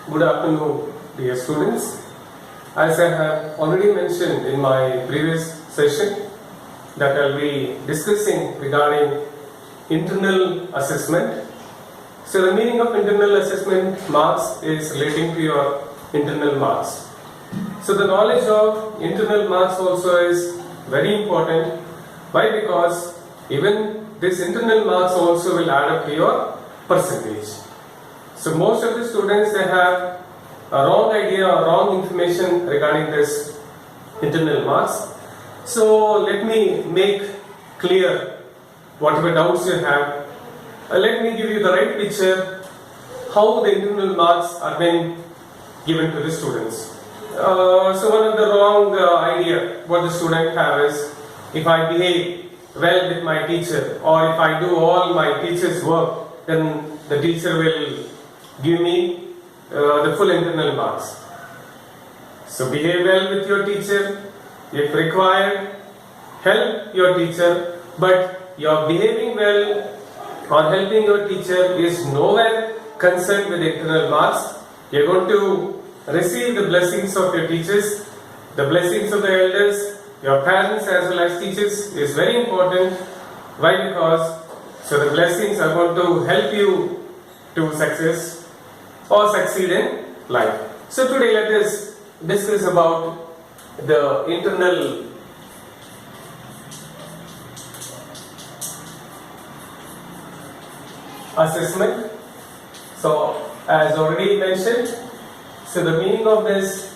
Good afternoon, dear students. As I have already mentioned in my previous session, that I'll be discussing regarding internal assessment. So the meaning of internal assessment marks is relating to your internal marks. So the knowledge of internal marks also is very important. Why? Because even this internal marks also will add up to your percentage. So most of the students, they have a wrong idea or wrong information regarding this internal marks. So let me make clear whatever doubts you have. Let me give you the right picture how the internal marks are being given to the students. So one of the wrong idea what the student have is, if I behave well with my teacher or if I do all my teacher's work, then the teacher will give me the full internal marks. So behave well with your teacher. If required, help your teacher, but your behaving well or helping your teacher is nowhere concerned with internal marks. You are going to receive the blessings of your teachers, the blessings of the elders, your parents as well as teachers is very important. Why? Because so the blessings are going to help you to success or succeed in life. So today let us discuss about the internal assessment. So as already mentioned, so the meaning of this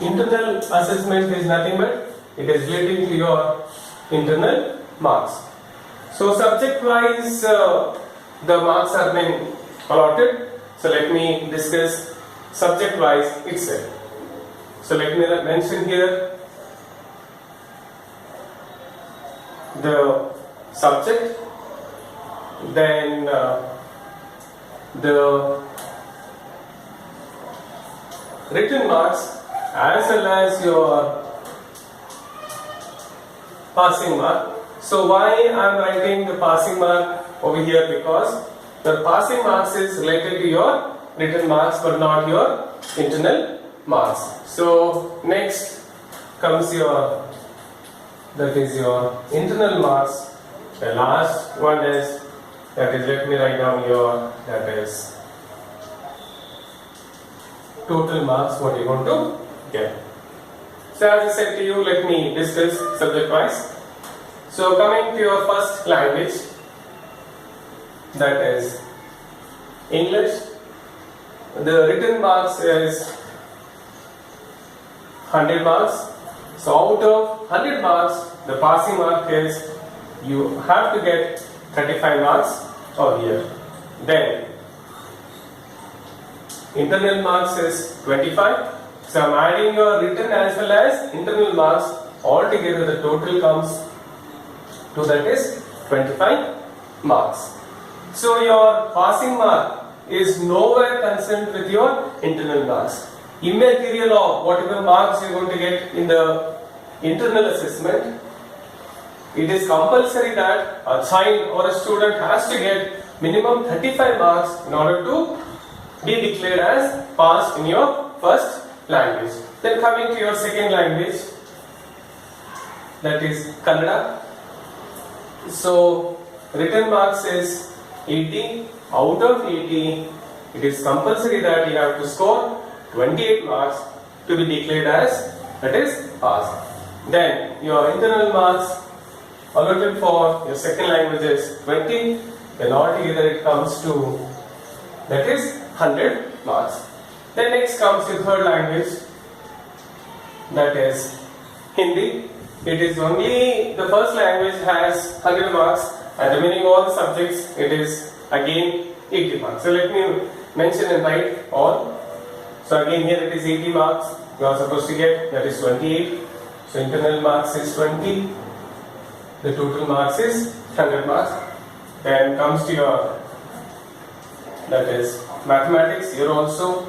internal assessment is nothing but it is relating to your internal marks. So subject wise the marks are being allotted. So let me discuss subject wise itself. So let me mention here the subject, then the written marks as well as your passing mark. So why I am writing the passing mark over here? Because the passing marks is related to your written marks but not your internal marks. So next comes your, that is your internal marks. The last one is, that is, let me write down your, that is total marks what you want to get. So as I said to you, let me discuss subject wise. So coming to your first language, that is English, the written marks is 100 marks. So out of 100 marks, the passing mark is you have to get 35 marks over here. Then internal marks is 25. So I am adding your written as well as internal marks. Altogether the total comes to, that is 25 marks. So your passing mark is nowhere concerned with your internal marks. Immaterial of whatever marks you are going to get in the internal assessment, it is compulsory that a child or a student has to get minimum 35 marks in order to be declared as passed in your first language. Then coming to your second language, that is Kannada. So written marks is 80. Out of 80, it is compulsory that you have to score 28 marks to be declared as, that is, passed. Then your internal marks allotted for your second language is 20. Then altogether it comes to, that is, 100 marks. Then next comes your third language, that is Hindi. It is only the first language has 100 marks and remaining all the subjects it is again 80 marks. So let me mention and write all. So again here it is 80 marks you are supposed to get, that is 28. So internal marks is 20. The total marks is 100 marks. Then comes to your, that is mathematics. Here also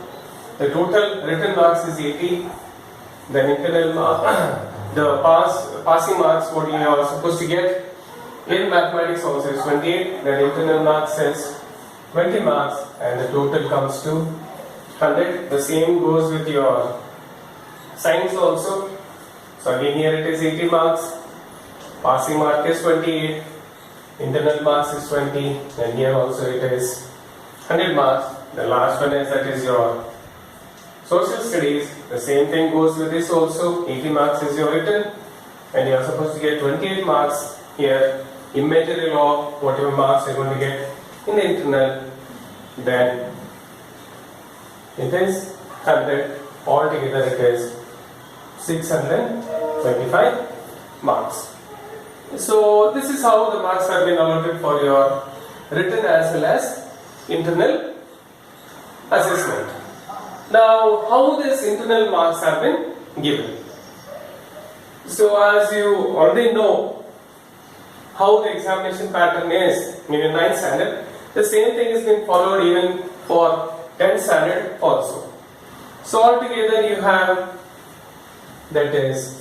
the total written marks is 80. Then internal mark, the passing marks what you are supposed to get in mathematics also is 28. Then internal marks is 20 marks and the total comes to 100. The same goes with your science also. So again here it is 80 marks. Passing mark is 28. Internal marks is 20. And here also it is 100 marks. The last one is that is your social studies. The same thing goes with this also. 80 marks is your written. And you are supposed to get 28 marks here. Imaginary law, whatever marks you are going to get in the internal, then it is 100. Altogether it is 625 marks. So this is how the marks have been allotted for your written as well as internal assessment. Now, how these internal marks have been given? So as you already know how the examination pattern is in your 9th standard, the same thing is being followed even for 10th standard also. So altogether you have, that is,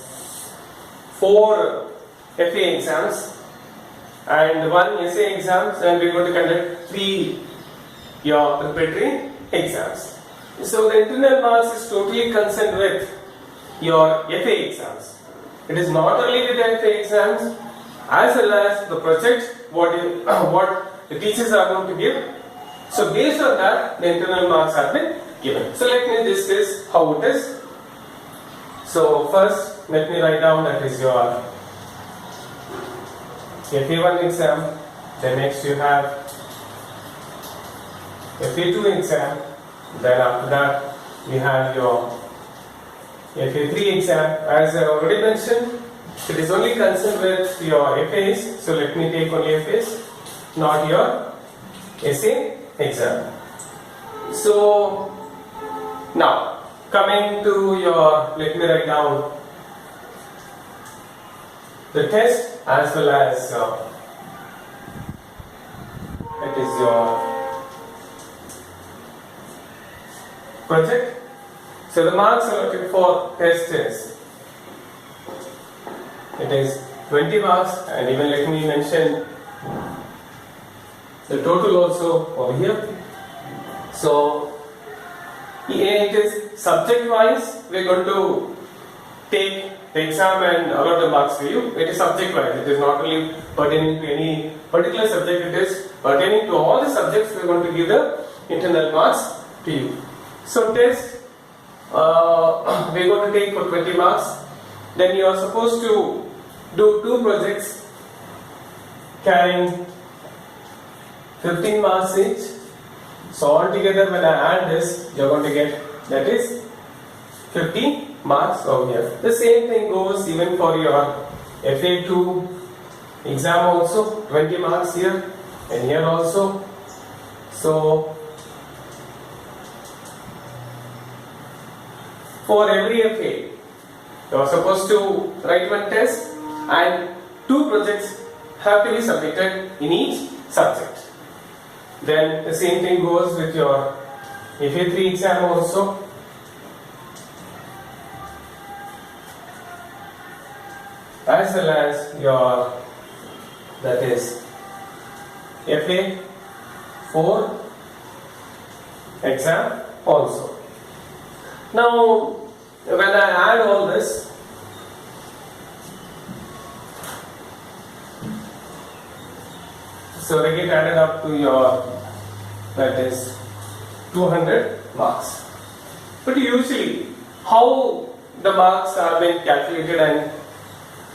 4 FA exams and 1 essay exams, and we are going to conduct 3 your preparatory exams. So the internal marks is totally concerned with your FA exams. It is not only with the FA exams, as well as the project what the teachers are going to give. So based on that, the internal marks have been given. So let me discuss how it is. So first, let me write down that is your FA1 exam. Then next you have FA2 exam. Then after that, we have your FA3 exam. As I already mentioned, it is only concerned with your FAs, so let me take only FAs, not your essay exam. So now coming to your, let me write down the test as well as it is your project. So the marks allotted for test is, it is 20 marks, and even let me mention the total also over here. So it is subject wise, we are going to take the exam and allot the marks for you. It is subject wise, it is not only pertaining to any particular subject, it is pertaining to all the subjects. We are going to give the internal marks to you. So test we are going to take for 20 marks. Then you are supposed to do 2 projects carrying 15 marks each. So altogether when I add this, you are going to get, that is 50 marks over here. The same thing goes even for your FA2 exam also, 20 marks here and here also. So for every FA, you are supposed to write 1 test and 2 projects have to be submitted in each subject. Then the same thing goes with your FA3 exam also. As well as your, that is FA4 exam also. Now when I add all this, so they get added up to your, that is 200 marks. But usually how the marks are being calculated and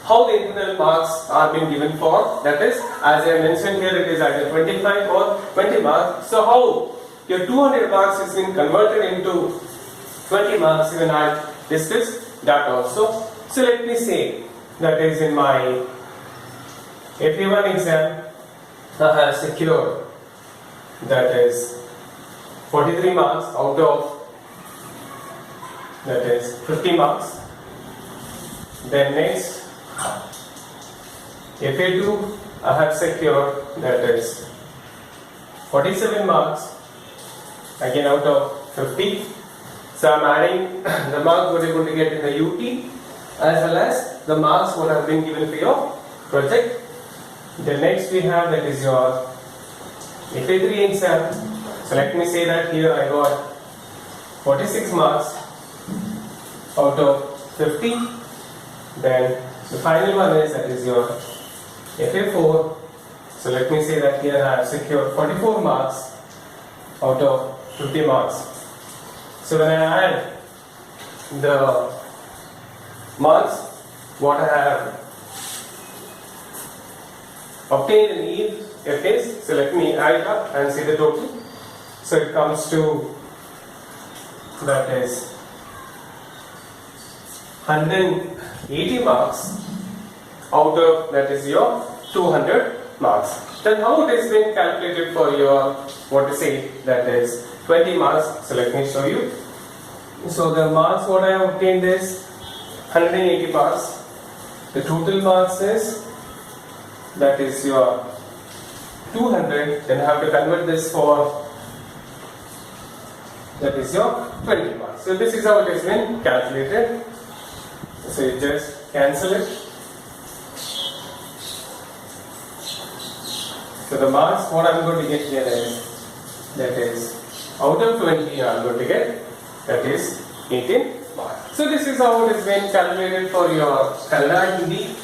how the internal marks are being given for, that is, as I mentioned here, it is either 25 or 20 marks. So how your 200 marks is being converted into 20 marks, even I discussed that also. So let me say that is in my FA1 exam, I have secured, that is 43 marks out of, that is 50 marks. Then next FA2 I have secured, that is 47 marks, again out of 50. So I am adding the marks what you are going to get in the UT as well as the marks what have been given for your project. The next we have, that is your FA3 exam. So let me say that here I got 46 marks out of 50. Then the final one is, that is your FA4. So let me say that here I have secured 44 marks out of 50 marks. So when I add the marks what I have obtained in each case, so let me add it up and see the total. So it comes to, that is 180 marks out of, that is your 200 marks. Then how it is being calculated for your, what to say, that is 20 marks. So let me show you. So the marks what I have obtained is 180 marks. The total marks is, that is your 200. Then I have to convert this for, that is your 20 marks. So this is how it has been calculated. So you just cancel it. So the marks what I am going to get here is, that is out of 20 I am going to get, that is 18 marks. So this is how it has been calculated for your Kannada, Hindi,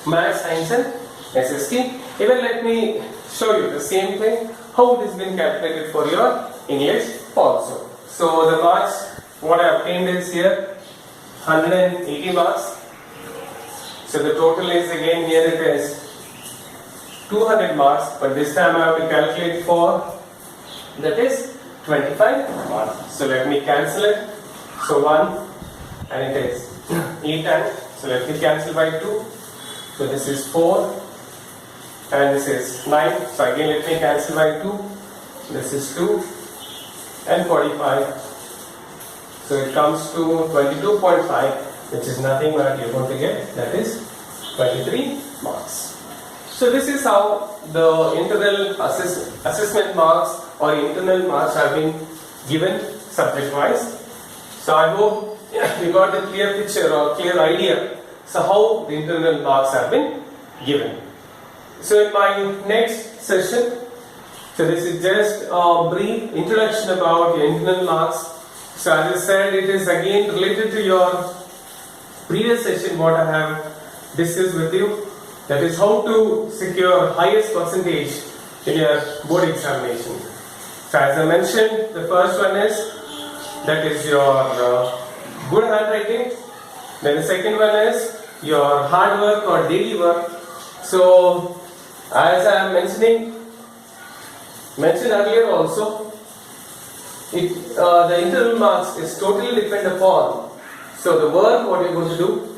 Maths, Science and SST. Even let me show you the same thing, how it has been calculated for your English also. So the marks what I obtained is here 180 marks. So the total is, again here it is 200 marks, but this time I have to calculate for, that is 25 marks. So let me cancel it. So 1 and it is 8 times. So let me cancel by 2. So this is 4 and this is 9. So again let me cancel by 2. This is 2 and 45. So it comes to 22.5, which is nothing but you're going to get, that is 23 marks. So this is how the internal assessment marks or internal marks have been given subject wise. So I hope you got a clear picture or clear idea. So how the internal marks have been given. So in my next session, so this is just a brief introduction about the internal marks. So as I said, it is again related to your previous session what I have discussed with you. That is how to secure highest percentage in your board examination. So as I mentioned, the first one is, that is your good handwriting. Then the second one is your hard work or daily work. So as I am mentioned earlier also, the internal marks is totally depend upon, so the work what you are going to do.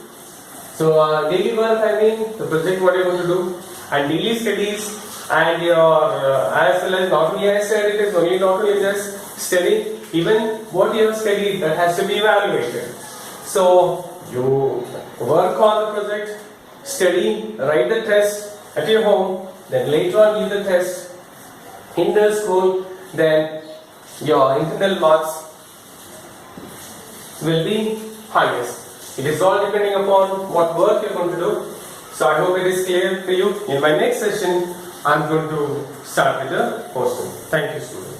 So daily work, I mean the project what you are going to do, and daily studies, and your as well as not only I said, it is only not only just study, even what you have studied that has to be evaluated. So you work on the project, study, write the test at your home, then later on give the test in the school, then your internal marks will be highest. It is all depending upon what work you are going to do. So I hope it is clear to you. In my next session, I am going to start with the question. Thank you, students.